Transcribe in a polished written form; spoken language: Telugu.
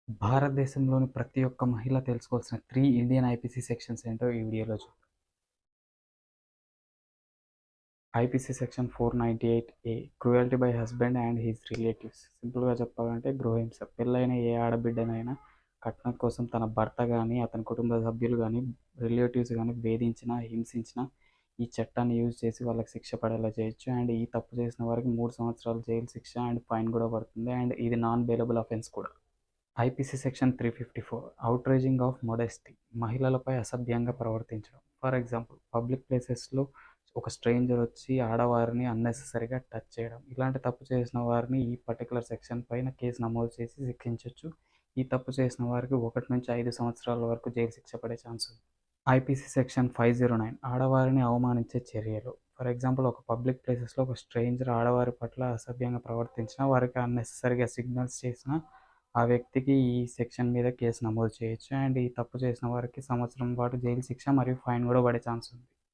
భారతదేశంలోని ప్రతి ఒక్క మహిళ తెలుసుకోవాల్సిన 3 ఇండియన్ ఐపీసీ సెక్షన్స్ ఏంటో ఈ వీడియోలో చూద్దాం. IPC section 498 cruelty by husband and his relatives. సింపుల్గా చెప్పాలంటే గృహహింస. పెళ్ళైన ఏ ఆడబిడ్డనైనా కట్నం కోసం తన భర్త కానీ అతని కుటుంబ సభ్యులు కానీ రిలేటివ్స్ కానీ వేధించినా హింసించినా ఈ చట్టాన్ని యూజ్ చేసి వాళ్ళకి శిక్ష పడేలా చేయొచ్చు. అండ్ ఈ తప్పు చేసిన వారికి 3 సంవత్సరాలు జైలు శిక్ష అండ్ ఫైన్ కూడా పడుతుంది. అండ్ ఇది నాన్ బెయిలబుల్ అఫెన్స్ కూడా. IPC section 354 outraging of modesty. మహిళలపై అసభ్యంగా ప్రవర్తించడం. ఫర్ ఎగ్జాంపుల్ పబ్లిక్ ప్లేసెస్లో ఒక స్ట్రేంజర్ వచ్చి ఆడవారిని అన్నెసెసరీగా టచ్ చేయడం. ఇలాంటి తప్పు చేసిన వారిని ఈ పర్టికులర్ సెక్షన్ పైన కేసు నమోదు చేసి శిక్షించవచ్చు. ఈ తప్పు చేసిన వారికి 1 నుంచి 5 సంవత్సరాల వరకు జైలు శిక్ష పడే ఛాన్స్ ఉంది. ఐపీసీ సెక్షన్ 509 ఆడవారిని అవమానించే చర్యలు. ఫర్ ఎగ్జాంపుల్ ఒక పబ్లిక్ ప్లేసెస్లో ఒక స్ట్రేంజర్ ఆడవారి పట్ల అసభ్యంగా ప్రవర్తించినా, వారికి అన్నెసెసరీగా సిగ్నల్స్ చేసినా ఆ వ్యక్తికి ఈ సెక్షన్ మీద కేసు నమోదు చేయొచ్చు. అండ్ ఈ తప్పు చేసిన వారికి సంవత్సరం పాటు జైలు శిక్ష మరియు ఫైన్ కూడా పడే ఛాన్స్ ఉంది.